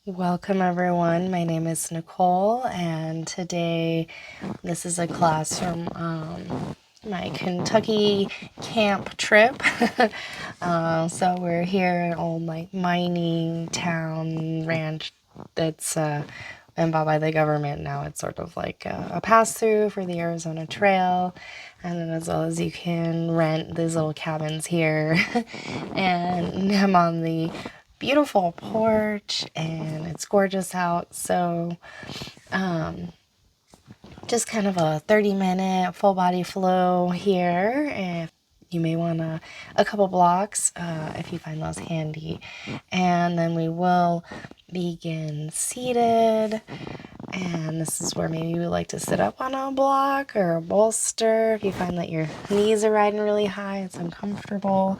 Welcome everyone. My name is Nicole, and today this is a class from my Kentucky camp trip. So we're here in an old mining town ranch that's been bought by the government. Now it's sort of like a pass through for the Arizona Trail, and then as well as you can rent these little cabins here. And I'm on the beautiful porch and it's gorgeous out, so just kind of a 30-minute full body flow here, and you may want a couple blocks if you find those handy. And then we will begin seated, and this is where maybe you like to sit up on a block or a bolster if you find that your knees are riding really high, it's uncomfortable.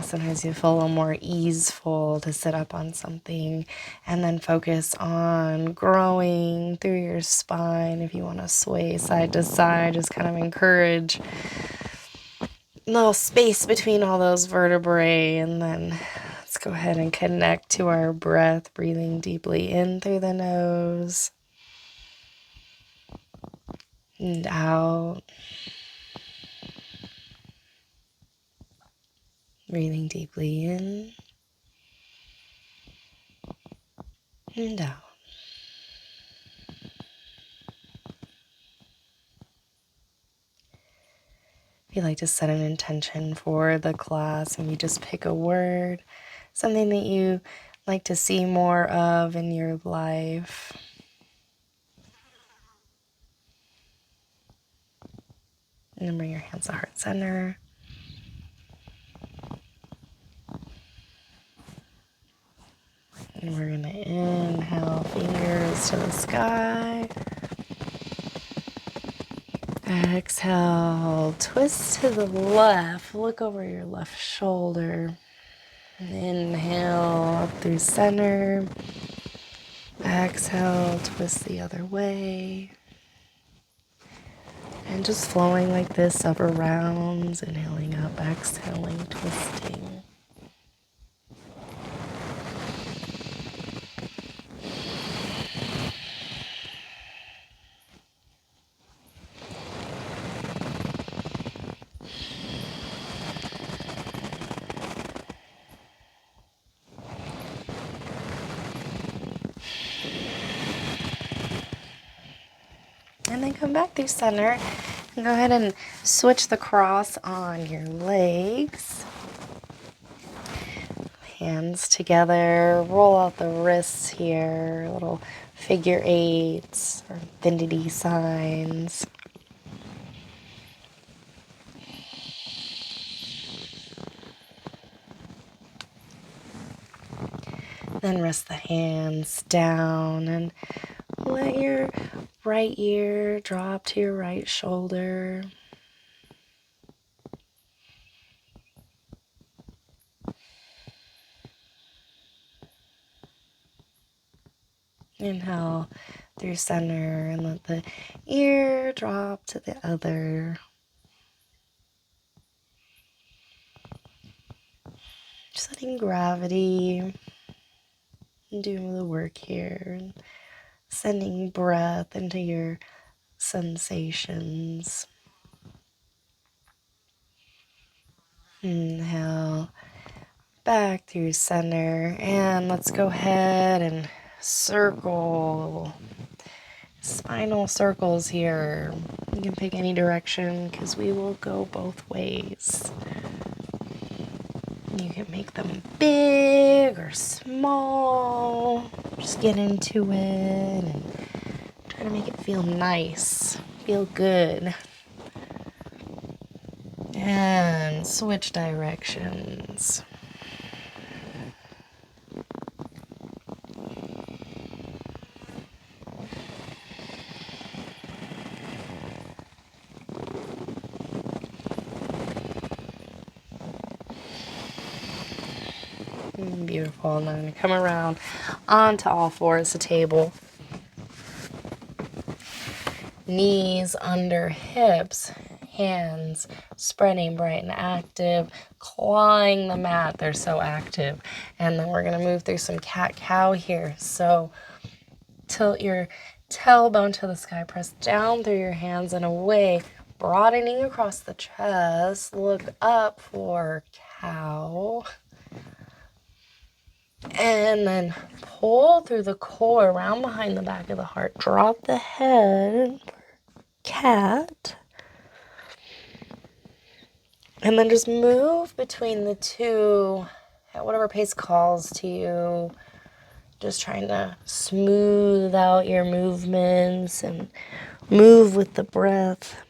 Sometimes you feel a little more easeful to sit up on something, and then focus on growing through your spine. If you want to sway side to side, just kind of encourage a little space between all those vertebrae. And then let's go ahead and connect to our breath, breathing deeply in through the nose and out. Breathing deeply in and out. If you'd like to set an intention for the class, and you just pick a word, something that you like to see more of in your life. And then bring your hands to heart center. And we're going to inhale, fingers to the sky. Exhale, twist to the left, look over your left shoulder. Inhale up through center. Exhale, twist the other way. And just flowing like this, upper rounds, inhaling up, exhaling, twisting. And then come back through center and go ahead and switch the cross on your legs. Hands together, roll out the wrists here, little figure eights or infinity signs. Then rest the hands down and let your right ear drop to your right shoulder. Inhale through center and let the ear drop to the other. Just letting gravity do the work here, and sending breath into your sensations. Inhale back through center, and let's go ahead and circle. Spinal circles here. You can pick any direction because we will go both ways. You can make them big or small. Just get into it and try to make it feel nice, feel good. And switch directions. Beautiful. And then I'm going to come around onto all fours, the table. Knees under hips, hands spreading bright and active, clawing the mat. They're so active. And then we're going to move through some cat-cow here. So tilt your tailbone to the sky, press down through your hands and away, broadening across the chest. Look up for cow. And then pull through the core, around behind the back of the heart. Drop the head, cat. And then just move between the two at whatever pace calls to you. Just trying to smooth out your movements and move with the breath.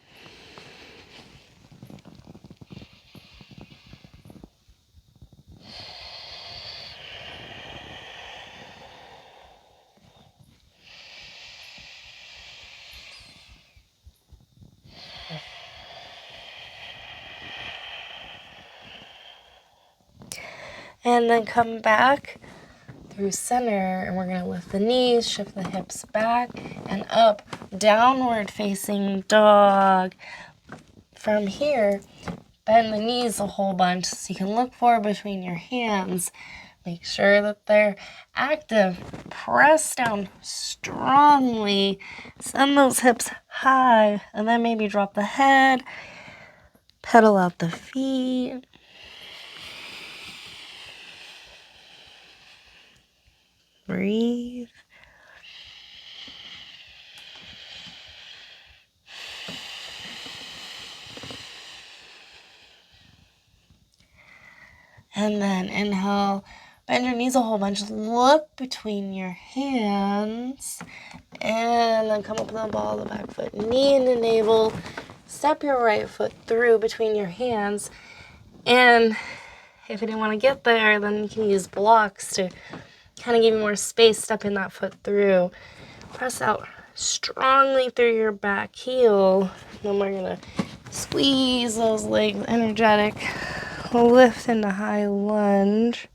And then come back through center, and we're going to lift the knees, shift the hips back and up, downward facing dog. From here, bend the knees a whole bunch so you can look forward between your hands. Make sure that they're active. Press down strongly. Send those hips high, and then maybe drop the head. Pedal out the feet. Breathe. And then inhale, bend your knees a whole bunch. Look between your hands. And then come up with the ball of the back foot, knee into navel. Step your right foot through between your hands. And if you didn't want to get there, then you can use blocks to kind of give you more space, stepping that foot through. Press out strongly through your back heel. Then we're going to squeeze those legs, energetic. Lift into high lunge.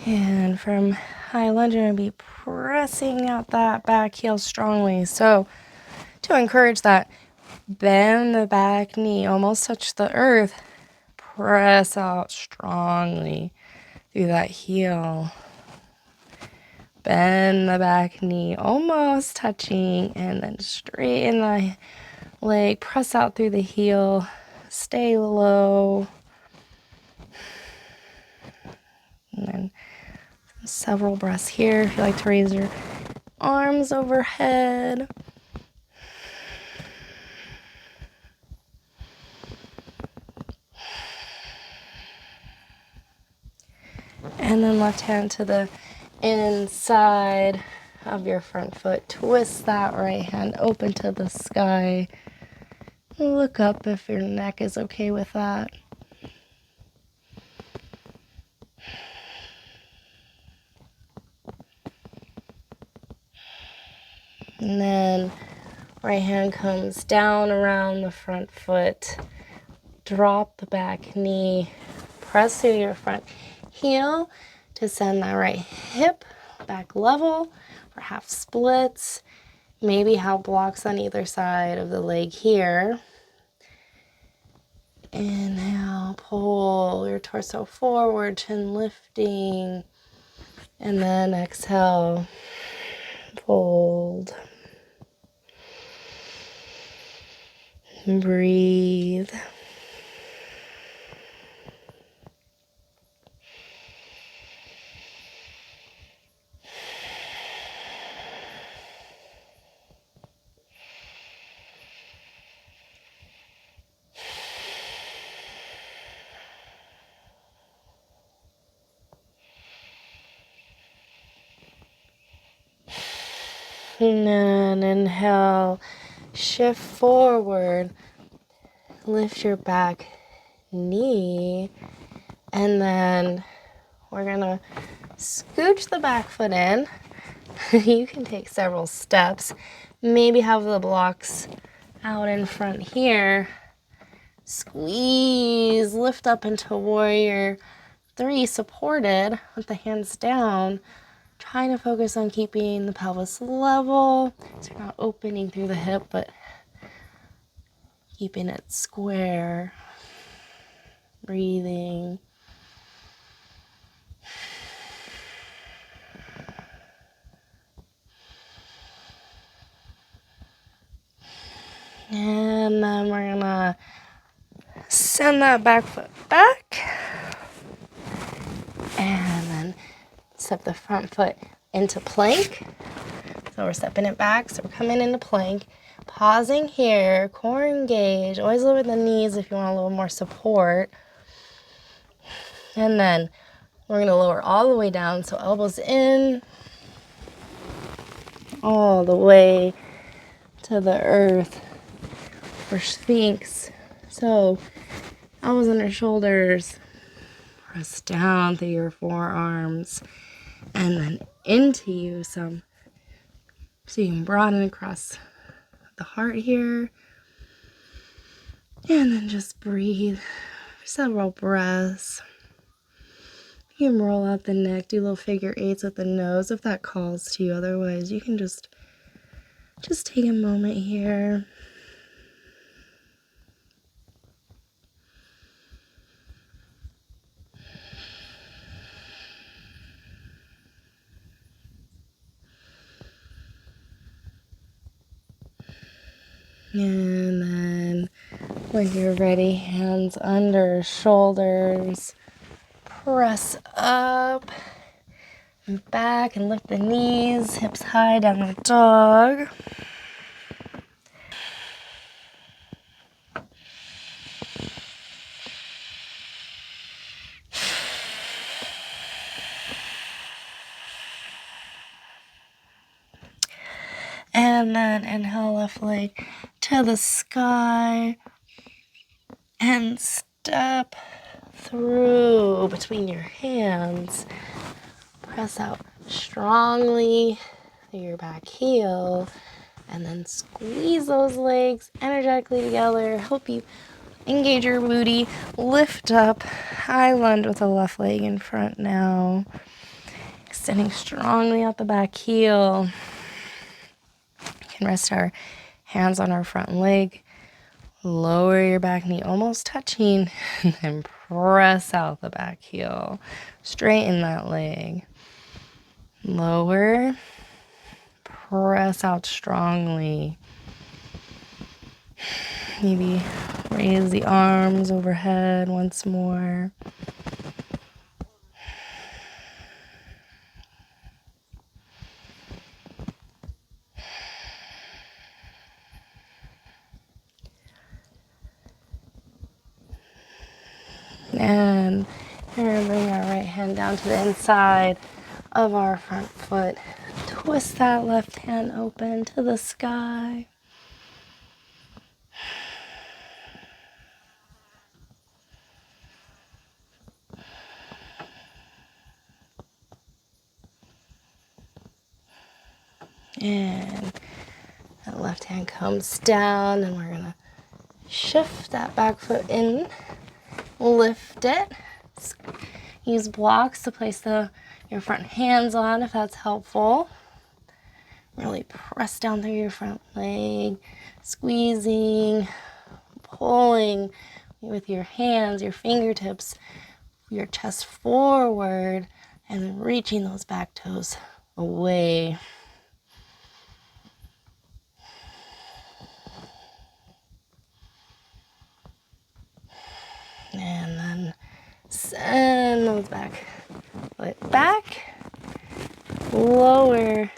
And from high lunge, you're going to be pressing out that back heel strongly. So to encourage that, bend the back knee, almost touch the earth. Press out strongly through that heel. Bend the back knee, almost touching, and then straighten the leg. Press out through the heel. Stay low. And then several breaths here. If you like to raise your arms overhead. And then left hand to the inside of your front foot. Twist that right hand open to the sky. Look up if your neck is okay with that. And then right hand comes down around the front foot. Drop the back knee. Press through your front heel to send that right hip back level for half splits. Maybe have blocks on either side of the leg here. Inhale, pull your torso forward, chin lifting. And then exhale, fold. Breathe. And then inhale, shift forward, lift your back knee, and then we're gonna scooch the back foot in. You can take several steps, maybe have the blocks out in front here. Squeeze, lift up into warrior 3, supported with the hands down. Trying to focus on keeping the pelvis level, so you're not opening through the hip, but keeping it square, breathing. And then we're gonna send that back foot back. And then step the front foot into plank. So we're stepping it back, so we're coming into plank. Pausing here, core engage. Always lower the knees if you want a little more support. And then we're gonna lower all the way down, so elbows in, all the way to the earth for Sphinx. So elbows under shoulders, press down through your forearms, and then into you some. So you can broaden across the heart here. And then just breathe for several breaths. You can roll out the neck, do little figure eights with the nose if that calls to you. Otherwise, you can just take a moment here. And then when you're ready, hands under shoulders, press up and back and lift the knees, hips high, down dog. And then inhale, left leg to the sky and step through between your hands. Press out strongly through your back heel and then squeeze those legs energetically together. Help you engage your booty. Lift up, high lunge with the left leg in front now. Extending strongly out the back heel. You can rest our hands on our front leg. Lower your back knee, almost touching, and then press out the back heel. Straighten that leg. Lower. Press out strongly. Maybe raise the arms overhead once more. And we're going to bring our right hand down to the inside of our front foot. Twist that left hand open to the sky. And that left hand comes down, and we're going to shift that back foot in, lift it. Use blocks to place your front hands on if that's helpful. Really press down through your front leg, squeezing, pulling with your hands, your fingertips, your chest forward, and then reaching those back toes away. And then send those back foot back. Lower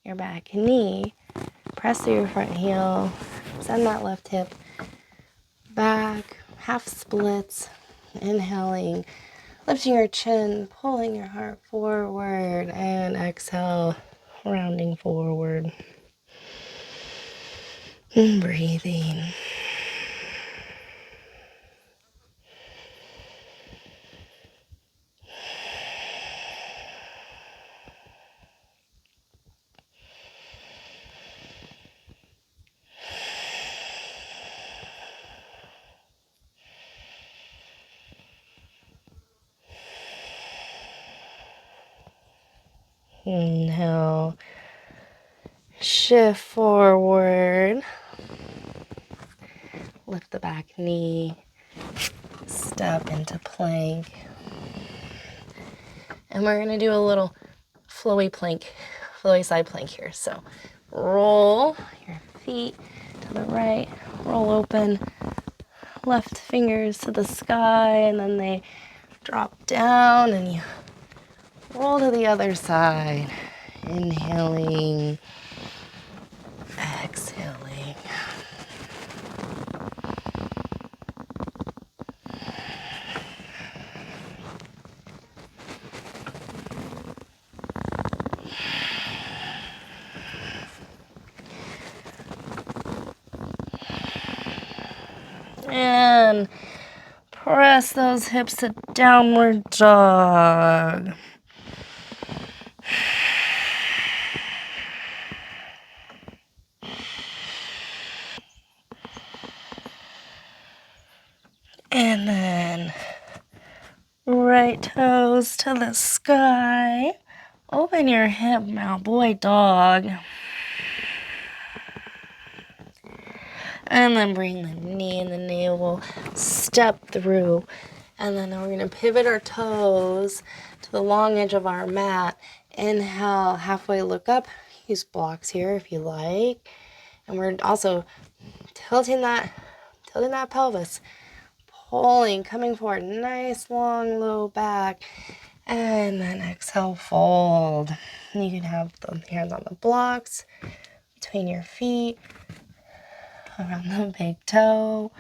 your back knee. Press through your front heel. Send that left hip back. Half splits. Inhaling. Lifting your chin. Pulling your heart forward. And exhale. Rounding forward. And breathing. Inhale, shift forward, lift the back knee, step into plank. And we're gonna do a little flowy side plank here. So roll your feet to the right, roll open, left fingers to the sky, and then they drop down and you roll to the other side. Inhaling, exhaling. And press those hips to downward dog. And then right toes to the sky. Open your hip now, boy dog. And then bring the knee and the navel, step through. And then we're gonna pivot our toes to the long edge of our mat. Inhale, halfway look up. Use blocks here if you like. And we're also tilting that pelvis. Pulling, coming forward, nice long low back, and then exhale, fold. And you can have the hands on the blocks, between your feet, around the big toe.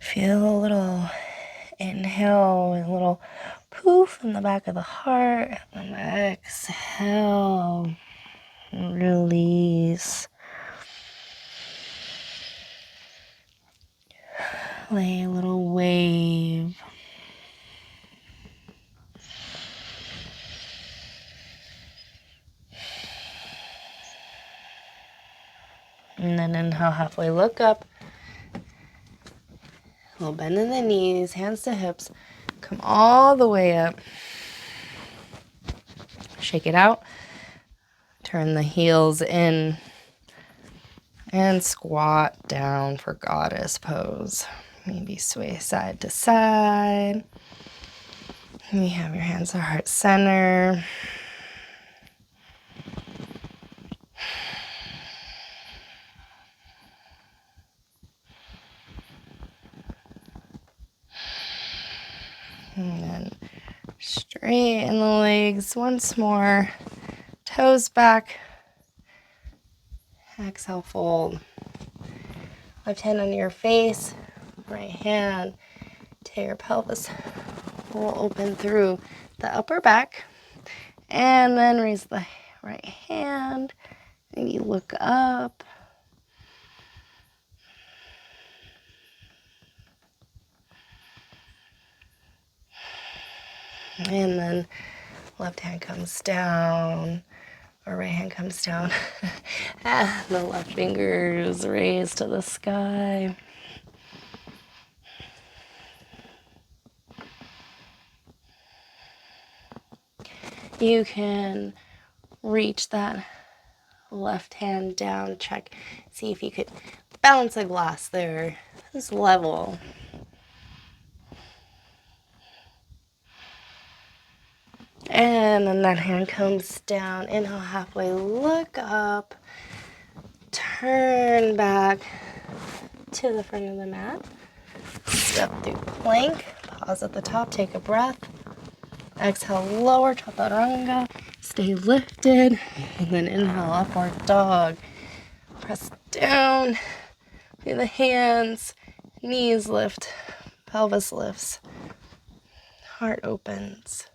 Feel a little inhale, a little poof in the back of the heart, and then exhale, release. Lay a little wave. And then inhale, halfway look up. A little bend in the knees, hands to hips. Come all the way up. Shake it out. Turn the heels in. And squat down for goddess pose. Maybe sway side to side. And you have your hands at heart center. And then straighten the legs once more. Toes back. Exhale, fold. Left hand on your face. Right hand to your pelvis. Roll open through the upper back. And then raise the right hand. Maybe look up. And then left hand comes down, or right hand comes down. And the left fingers raise to the sky. You can reach that left hand down, check, see if you could balance a glass there. This level. And then that hand comes down. Inhale, halfway, look up. Turn back to the front of the mat. Step through plank. Pause at the top, take a breath. Exhale, lower chaturanga. Stay lifted. And then inhale, upward dog. Press down. Feel the hands. Knees lift. Pelvis lifts. Heart opens.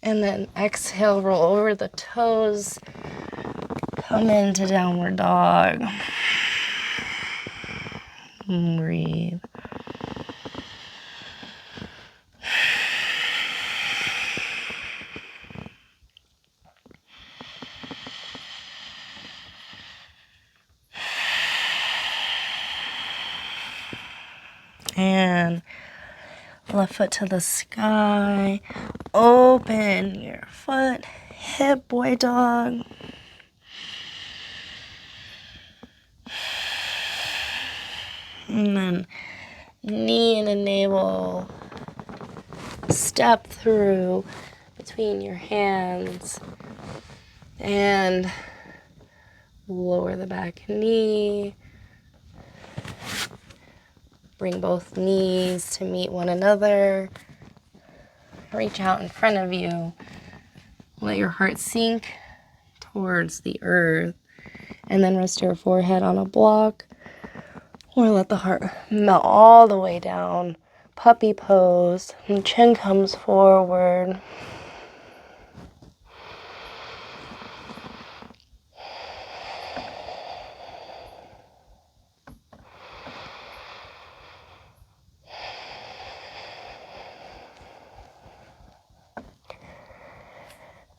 And then exhale, roll over the toes. Come into downward dog. Breathe. And Left foot to the sky. Open your foot. Hip boy dog. And then knee and a navel. Step through between your hands. And lower the back knee. Bring both knees to meet one another. Reach out in front of you. Let your heart sink towards the earth. And then rest your forehead on a block. Or let the heart melt all the way down. Puppy pose. And chin comes forward.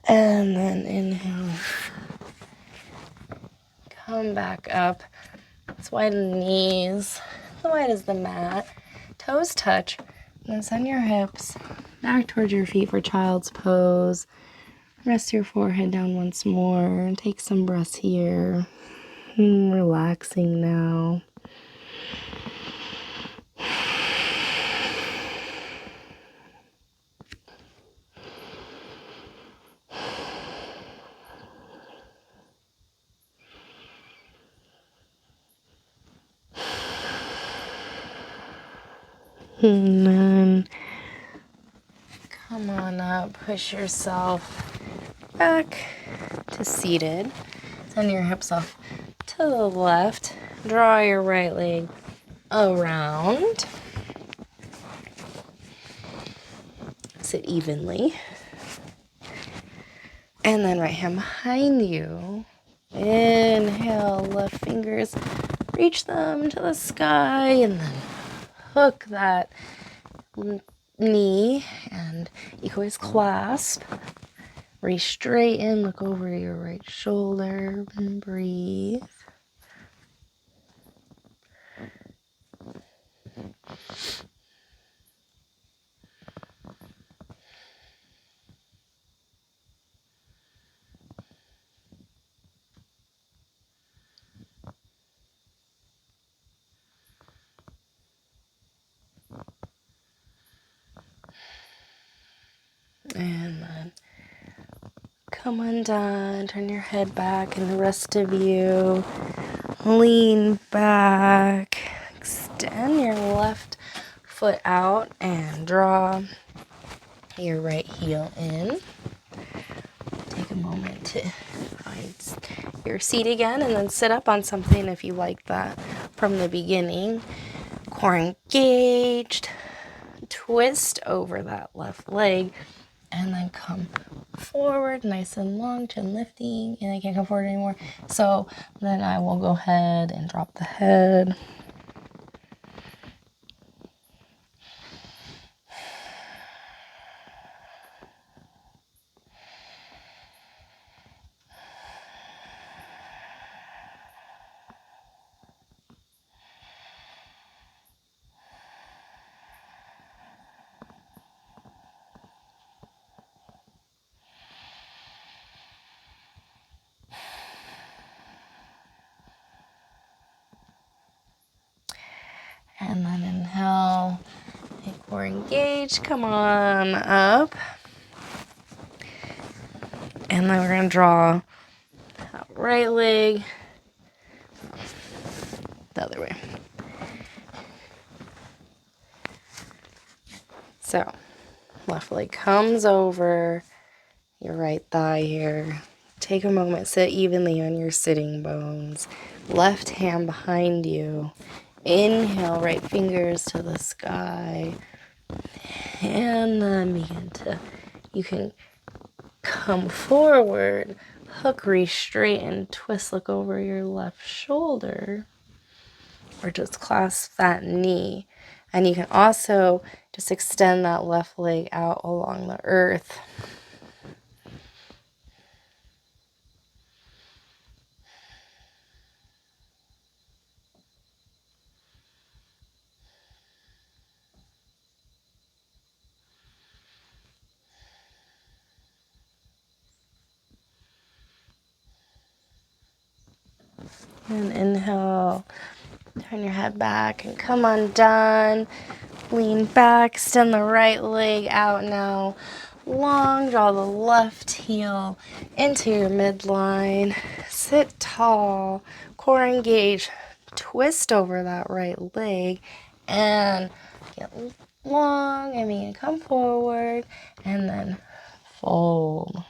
And then inhale. Come back up. Let's widen the knees. As wide as the mat. Toes touch. And then send your hips back towards your feet for child's pose. Rest your forehead down once more. Take some breaths here. Relaxing now. And then come on up, push yourself back to seated. Send your hips off to the left. Draw your right leg around. Sit evenly. And then right hand behind you. Inhale, left fingers, reach them to the sky, and then hook that knee and equals clasp. Reach straight in, look over your right shoulder and breathe. And then come undone, turn your head back, and the rest of you lean back. Extend your left foot out and draw your right heel in. Take a moment to find your seat again and then sit up on something if you like that from the beginning. Core engaged. Twist over that left leg and then come forward nice and long, chin lifting, and I can't come forward anymore. So then I will go ahead and drop the head. And then inhale, core engaged, come on up. And then we're going to draw that right leg the other way. So, left leg comes over your right thigh here. Take a moment, sit evenly on your sitting bones. Left hand behind you. Inhale, right fingers to the sky. And then begin to, you can come forward, hook, reach straight and twist, look over your left shoulder. Or just clasp that knee. And you can also just extend that left leg out along the earth. And inhale, turn your head back and come undone. Lean back, extend the right leg out now. Long, draw the left heel into your midline. Sit tall, core engaged. Twist over that right leg and get long. I mean, come forward and then fold.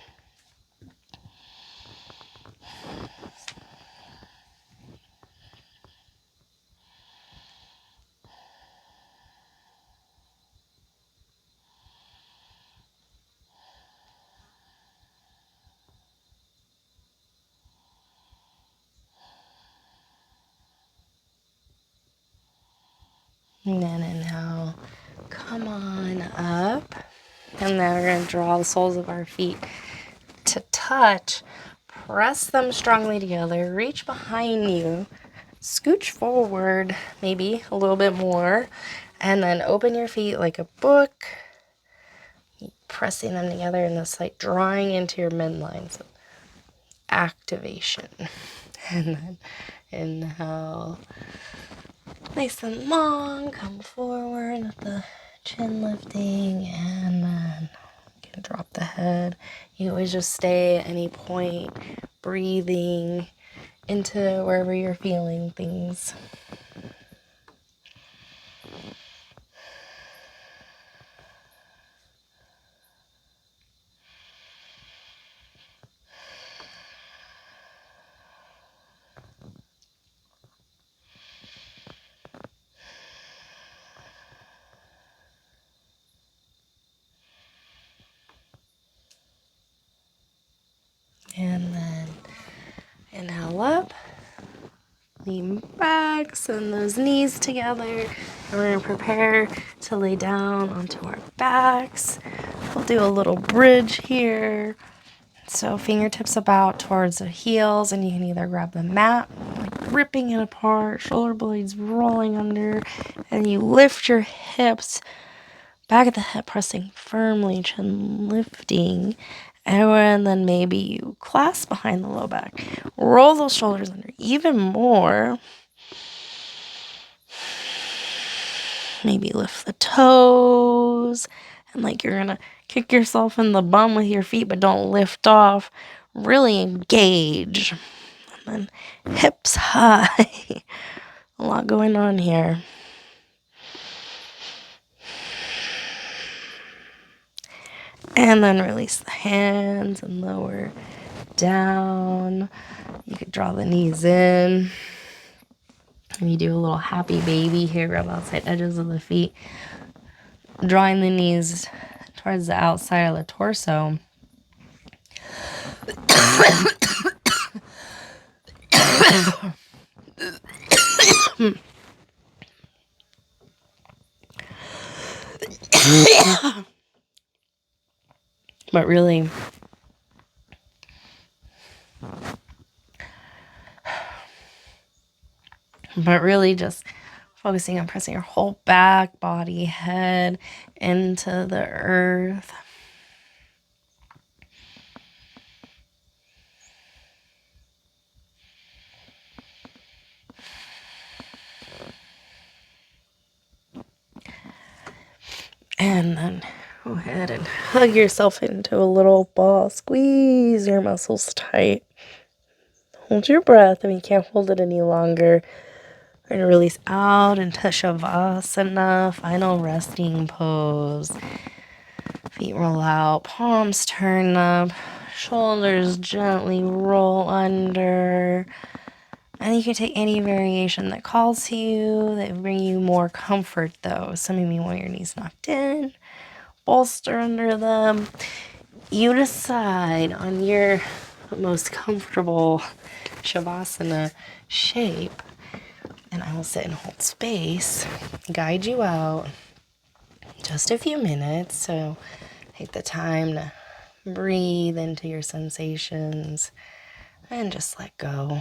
And then inhale, come on up. And then we're going to draw the soles of our feet to touch. Press them strongly together. Reach behind you. Scooch forward maybe a little bit more. And then open your feet like a book. Pressing them together in this like drawing into your midline. So activation. And then inhale. Nice and long, come forward with the chin lifting, and then you can drop the head. You always just stay at any point, breathing into wherever you're feeling things. And then inhale up, lean back, send those knees together. And we're going to prepare to lay down onto our backs. We'll do a little bridge here. So fingertips about towards the heels, and you can either grab the mat, like ripping it apart, shoulder blades rolling under, and you lift your hips back at the hip, pressing firmly, chin lifting. And then maybe you clasp behind the low back. Roll those shoulders under even more. Maybe lift the toes. And like you're going to kick yourself in the bum with your feet, but don't lift off. Really engage. And then hips high. A lot going on here. And then release the hands and lower down. You could draw the knees in. And you do a little happy baby here. Grab outside edges of the feet. Drawing the knees towards the outside of the torso. But really just focusing on pressing your whole back, body, head into the earth. And then go ahead and hug yourself into a little ball. Squeeze your muscles tight. Hold your breath if you can't hold it any longer. We're going to release out into Savasana, final resting pose. Feet roll out, palms turn up, shoulders gently roll under. And you can take any variation that calls to you, that bring you more comfort though. Some of you want your knees knocked in, bolster under them. You decide on your most comfortable Shavasana shape. And I will sit and hold space, guide you out just a few minutes. So take the time to breathe into your sensations and just let go.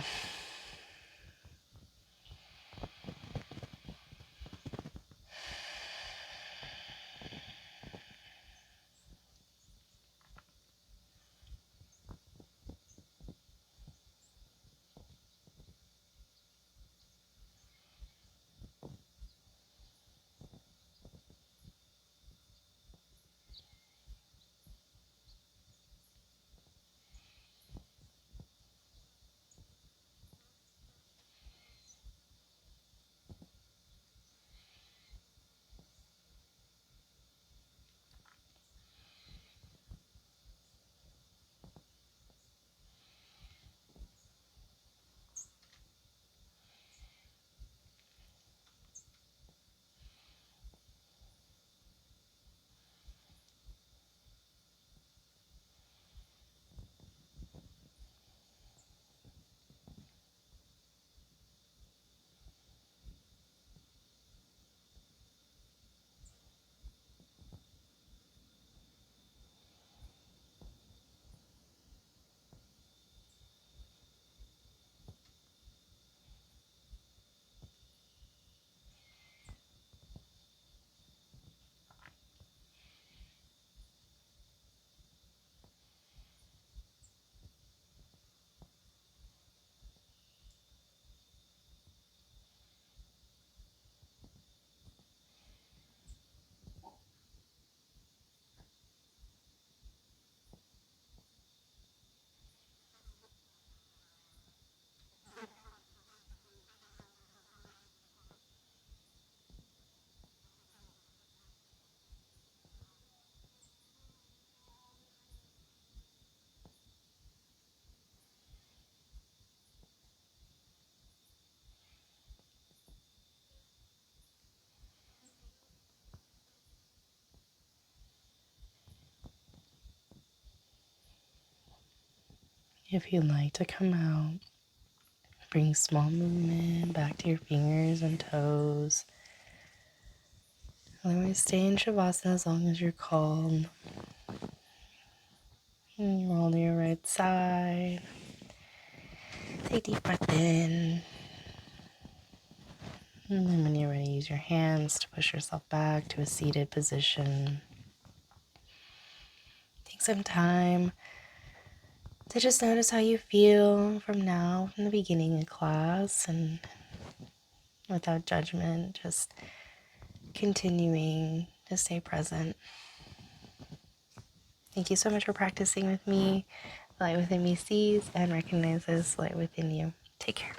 If you'd like to come out, bring small movement back to your fingers and toes. Otherwise, stay in Shavasana as long as you're calm. And you roll to your right side. Take a deep breath in. And then when you're ready, use your hands to push yourself back to a seated position. Take some time to just notice how you feel from now, from the beginning of class, and without judgment, just continuing to stay present. Thank you so much for practicing with me. The light within me sees and recognizes light within you. Take care.